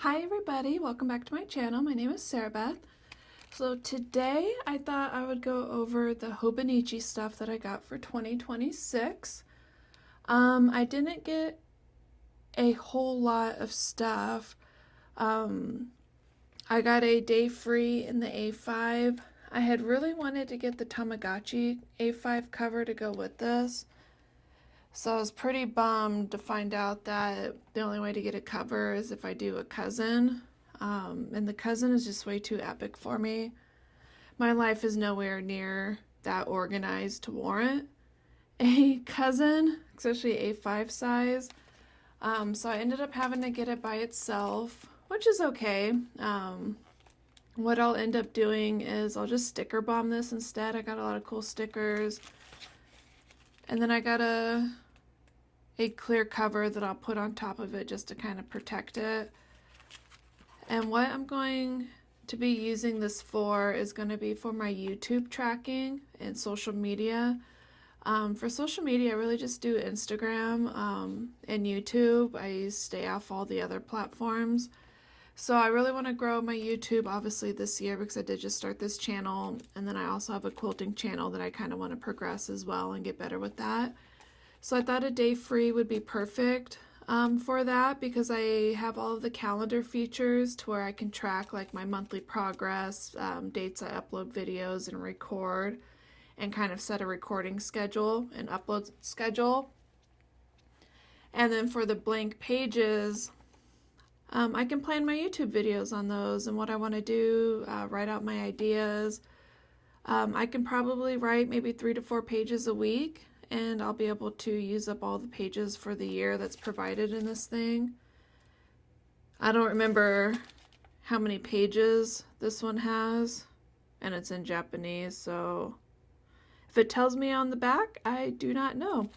Hi everybody, welcome back to my channel. My name is Sarah Beth. So today I thought I would go over the Hobonichi stuff that I got for 2026. I didn't get a whole lot of stuff. I got a day free in the A5. I had really wanted to get the Tamagotchi A5 cover to go with this. So I was pretty bummed to find out that the only way to get a cover is if I do a cousin. And the cousin is just way too epic for me. My life is nowhere near that organized to warrant a cousin, especially A5 size. So I ended up having to get it by itself, which is okay. What I'll end up doing is I'll just sticker bomb this instead. I got a lot of cool stickers. And then I got a clear cover that I'll put on top of it just to kind of protect it. And what I'm going to be using this for is going to be for my YouTube tracking and social media. For social media, I really just do Instagram and YouTube. I stay off all the other platforms. So I really want to grow my YouTube obviously this year because I did just start this channel, and then I also have a quilting channel that I kind of want to progress as well and get better with that. So I thought a day free would be perfect for that because I have all of the calendar features to where I can track like my monthly progress, dates I upload videos and record, and kind of set a recording schedule and upload schedule. And then for the blank pages, I can plan my YouTube videos on those and what I want to do, write out my ideas. I can probably write maybe 3 to 4 pages a week, and I'll be able to use up all the pages for the year that's provided in this thing. I don't remember how many pages this one has, and it's in Japanese, so if it tells me on the back, I do not know.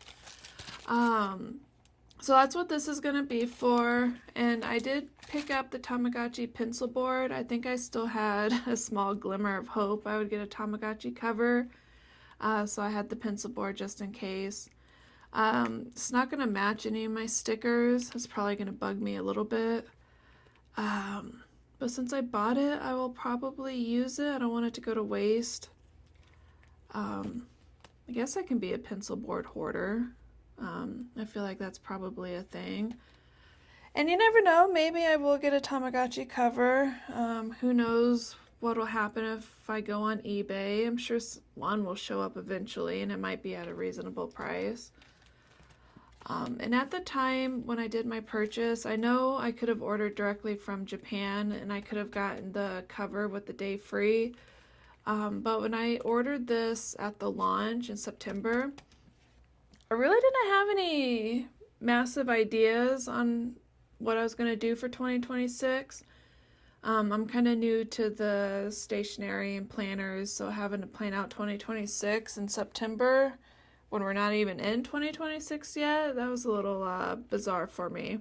So that's what this is going to be for, and I did pick up the Tamagotchi pencil board. I think I still had a small glimmer of hope I would get a Tamagotchi cover, so I had the pencil board just in case. It's not going to match any of my stickers. It's probably going to bug me a little bit, but since I bought it, I will probably use it. I don't want it to go to waste. I guess I can be a pencil board hoarder. I feel like that's probably a thing. And you never know, maybe I will get a Tamagotchi cover. Who knows what will happen if I go on eBay. I'm sure one will show up eventually, and it might be at a reasonable price. And at the time when I did my purchase, I know I could have ordered directly from Japan, and I could have gotten the cover with the day free. But when I ordered this at the launch in September, I really didn't have any massive ideas on what I was going to do for 2026. I'm kind of new to the stationery and planners, so having to plan out 2026 in September when we're not even in 2026 yet, that was a little bizarre for me.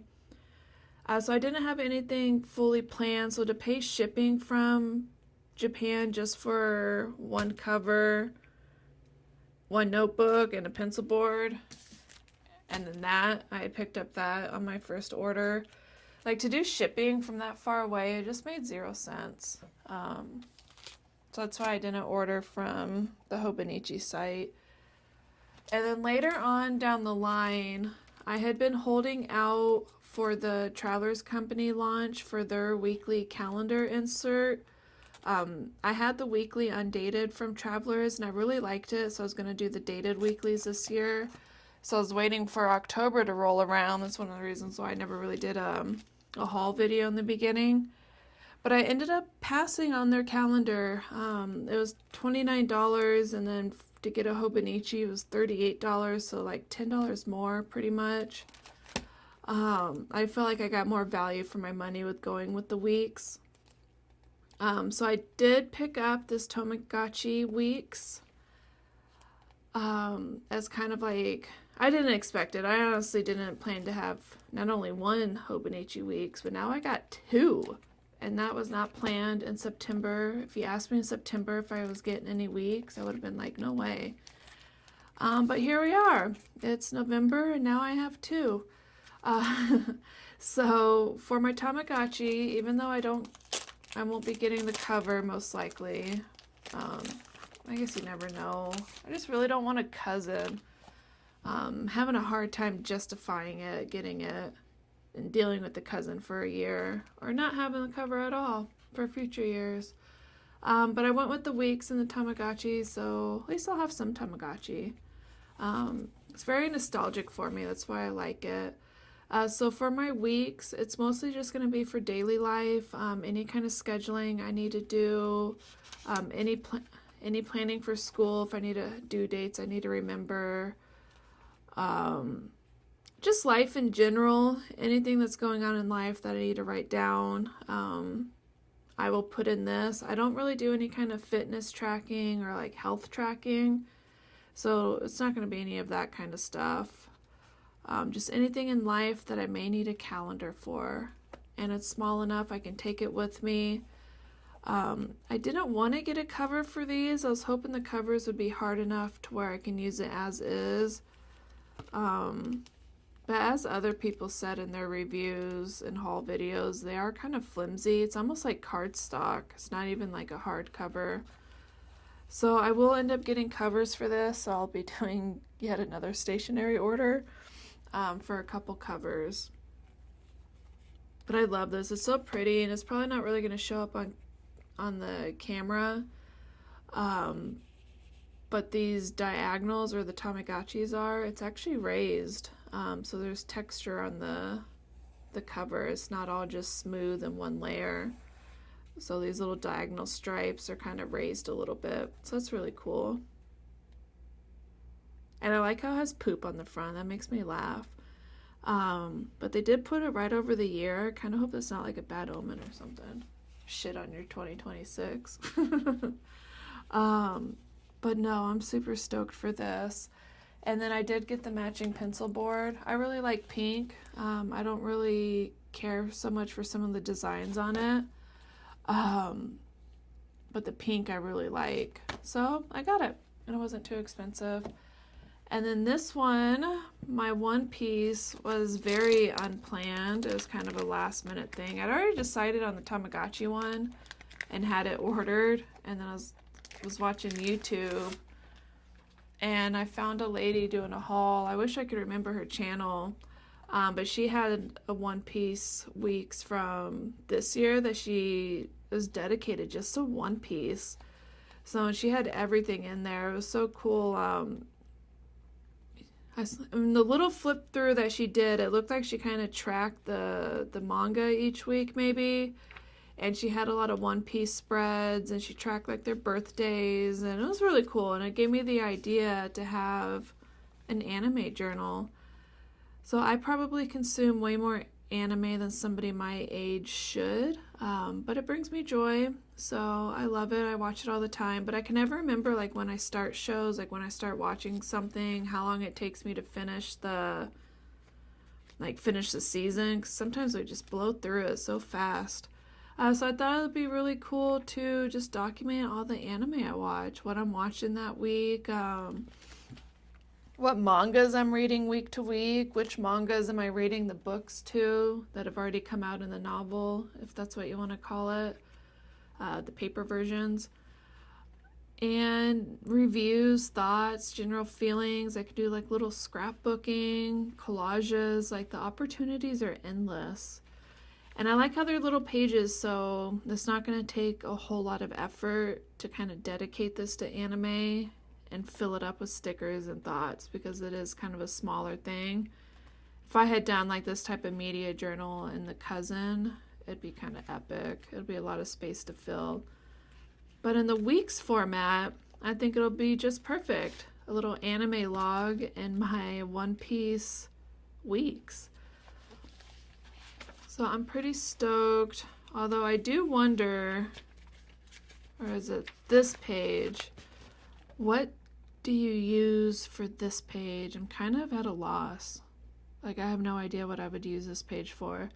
So I didn't have anything fully planned, so to pay shipping from Japan just for one cover, one notebook, and a pencil board, and then that, I picked up that on my first order. Like, to do shipping from that far away, it just made 0 cents. So that's why I didn't order from the Hobonichi site. And then later on down the line, I had been holding out for the Travelers Company launch for their weekly calendar insert. I had the weekly undated from Travelers, and I really liked it, so I was going to do the dated weeklies this year. So I was waiting for October to roll around. That's one of the reasons why I never really did a haul video in the beginning. But I ended up passing on their calendar. It was $29, and then to get a Hobonichi, it was $38, so like $10 more pretty much. I feel like I got more value for my money with going with the weeks. So I did pick up this Tamagotchi Weeks as kind of like, I didn't expect it. I honestly didn't plan to have not only one Hobonichi Weeks, but now I got 2. And that was not planned in September. If you asked me in September if I was getting any weeks, I would have been like, no way. But here we are. It's November, and now I have 2. Uh, so for my Tamagotchi, even though I won't be getting the cover most likely. Um, I guess you never know. I just really don't want a cousin. Having a hard time justifying it, getting it, and dealing with the cousin for a year, or not having the cover at all for future years. But I went with the weeks and the Tamagotchi, so at least I'll have some Tamagotchi. It's very nostalgic for me, that's why I like it. So for my weeks, it's mostly just going to be for daily life, any kind of scheduling I need to do, any planning for school, if I need to due dates I need to remember, just life in general, anything that's going on in life that I need to write down. I will put in this. I don't really do any kind of fitness tracking or like health tracking, so it's not going to be any of that kind of stuff. Just anything in life that I may need a calendar for. And it's small enough I can take it with me. I didn't want to get a cover for these. I was hoping the covers would be hard enough to where I can use it as is. But as other people said in their reviews and haul videos, they are kind of flimsy. It's almost like cardstock. It's not even like a hardcover. So I will end up getting covers for this. So I'll be doing yet another stationery order. For a couple covers. But I love this. It's so pretty, and it's probably not really going to show up on the camera. But these diagonals, or the Tamagotchis are, it's actually raised. So there's texture on the cover. It's not all just smooth in one layer. So these little diagonal stripes are kind of raised a little bit. So that's really cool. And I like how it has poop on the front. That makes me laugh. But they did put it right over the year. I kind of hope that's not like a bad omen or something. Shit on your 2026. But no, I'm super stoked for this. And then I did get the matching pencil board. I really like pink. I don't really care so much for some of the designs on it. But the pink I really like. So I got it. And it wasn't too expensive. And then this one, my one piece was very unplanned. It was kind of a last minute thing. I'd already decided on the Tamagotchi one and had it ordered. And then I was watching YouTube and I found a lady doing a haul. I wish I could remember her channel. But she had a one piece weeks from this year that she was dedicated just to one piece. So she had everything in there. It was so cool. The little flip through that she did, it looked like she kind of tracked the manga each week maybe, and she had a lot of one piece spreads, and she tracked like their birthdays, and it was really cool, and it gave me the idea to have an anime journal. So I probably consume way more anime than somebody my age should, but it brings me joy, so I love it. I watch it all the time, but I can never remember like when I start shows, like when I start watching something, how long it takes me to finish the season, because sometimes I just blow through it so fast. So I thought it would be really cool to just document all the anime I watch, what I'm watching that week, what mangas I'm reading week to week, which mangas am I reading the books to that have already come out in the novel, if that's what you want to call it, the paper versions, and reviews, thoughts, general feelings. I could do like little scrapbooking, collages, like the opportunities are endless. And I like how they're little pages, so it's not going to take a whole lot of effort to kind of dedicate this to anime and fill it up with stickers and thoughts, because it is kind of a smaller thing. If I had done like this type of media journal in the cousin, it'd be kind of epic. It'd be a lot of space to fill. But in the weeks format, I think it'll be just perfect. A little anime log in my One Piece weeks. So I'm pretty stoked. Although I do wonder, or is it this page? What do you use for this page? I'm kind of at a loss. Like, I have no idea what I would use this page for.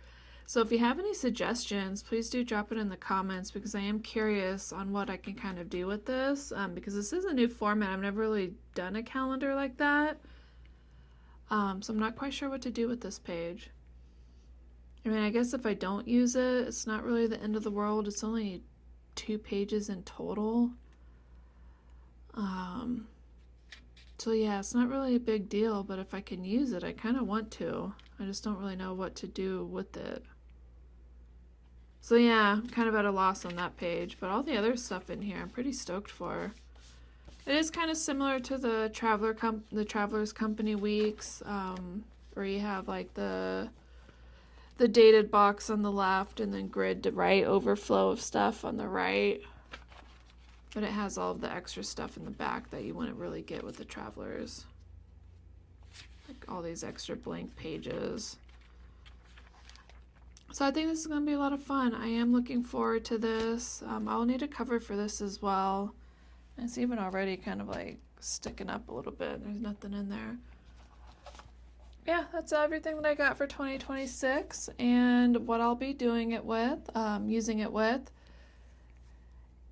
So if you have any suggestions, please do drop it in the comments, because I am curious on what I can kind of do with this, because this is a new format. I've never really done a calendar like that. So I'm not quite sure what to do with this page. I mean, I guess if I don't use it, it's not really the end of the world. It's only 2 pages in total. So yeah, it's not really a big deal, but if I can use it, I kind of want to. I just don't really know what to do with it. So yeah, I'm kind of at a loss on that page, but all the other stuff in here I'm pretty stoked for. It is kind of similar to the Travelers Company weeks, where you have like the dated box on the left and then grid to right, overflow of stuff on the right. But it has all of the extra stuff in the back that you wouldn't really get with the Travelers. Like all these extra blank pages. So I think this is going to be a lot of fun. I am looking forward to this. I'll need a cover for this as well. It's even already kind of like sticking up a little bit. There's nothing in there. Yeah, that's everything that I got for 2026 and what I'll be doing it with, using it with.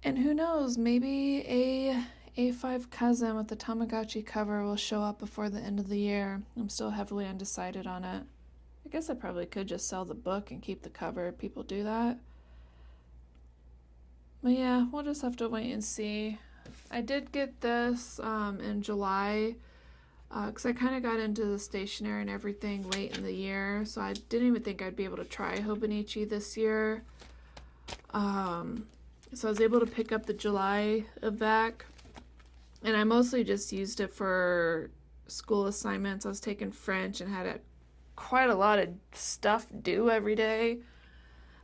And who knows, maybe a A5 cousin with the Tamagotchi cover will show up before the end of the year. I'm still heavily undecided on it. I guess I probably could just sell the book and keep the cover. People do that. But yeah, we'll just have to wait and see. I did get this in July because I kind of got into the stationery and everything late in the year, so I didn't even think I'd be able to try Hobonichi this year. So I was able to pick up the July of VAC, and I mostly just used it for school assignments. I was taking French and had quite a lot of stuff due every day,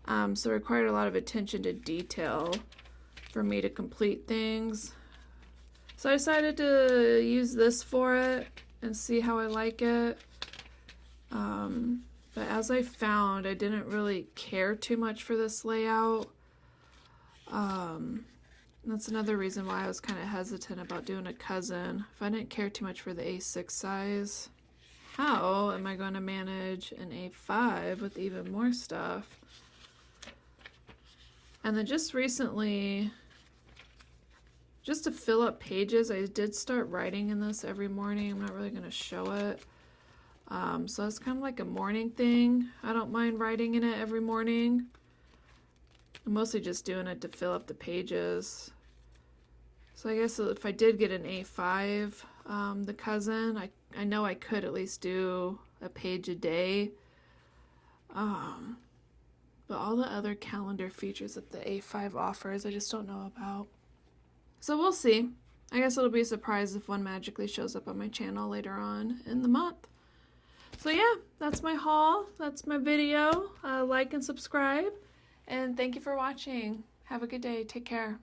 so it required a lot of attention to detail for me to complete things. So I decided to use this for it and see how I like it. But as I found, I didn't really care too much for this layout. That's another reason why I was kind of hesitant about doing a cousin. If I didn't care too much for the A6 size, how am I going to manage an A5 with even more stuff? And then just recently, just to fill up pages, I did start writing in this every morning. I'm not really going to show it. So it's kind of like a morning thing. I don't mind writing in it every morning. I'm mostly just doing it to fill up the pages. So I guess if I did get an A5, the cousin, I know I could at least do a page a day. But all the other calendar features that the A5 offers, I just don't know about. So we'll see. I guess it'll be a surprise if one magically shows up on my channel later on in the month. So yeah, that's my haul. That's my video. Like and subscribe. And thank you for watching. Have a good day. Take care.